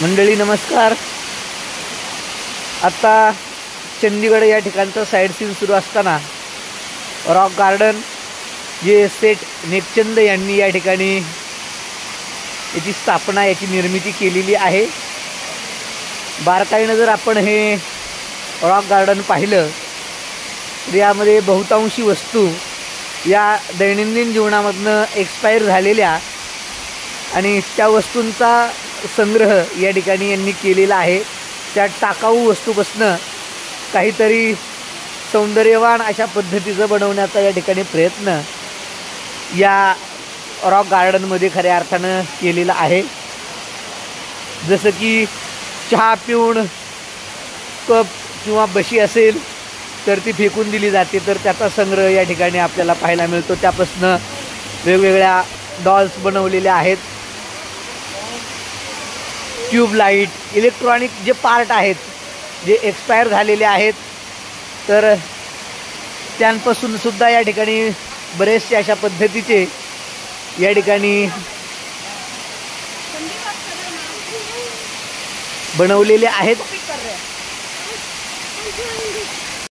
मंडळी नमस्कार। आता चंदीगड या ठिकाणचं साईड सीन सुरू असताना रॉक गार्डन जे सेट नेकचंद यांनी या ठिकाणी याची स्थापना याची निर्मिती केलेली आहे। बारकाईनं जर आपण हे रॉक गार्डन पाहिलं तर यामध्ये बहुतांशी वस्तू या दैनंदिन जीवनामधनं एक्सपायर झालेल्या आणि त्या वस्तूंचा संग्रह या ठिकाणी यांनी केलेला आहे। त्या टाकाऊ वस्तूपासून काहीतरी सौंदर्यवान अशा पद्धतीचं बनवण्याचा या ठिकाणी प्रयत्न या रॉक गार्डनमध्ये खऱ्या अर्थानं केलेला आहे। जसं की चहा पिऊन कप किंवा बशी असेल तर ती फेकून दिली जाते, तर त्याचा संग्रह या ठिकाणी आपल्याला पाहायला मिळतो। त्यापासून वेगवेगळ्या डॉल्स बनवलेल्या आहेत। ट्यूबलाईट, इलेक्ट्रॉनिक जे पार्ट आहेत जे एक्सपायर झालेले आहेत तर त्यांपासून सुद्धा या ठिकाणी बरेचसे अशा पद्धतीचे या ठिकाणी बनवलेले आहेत।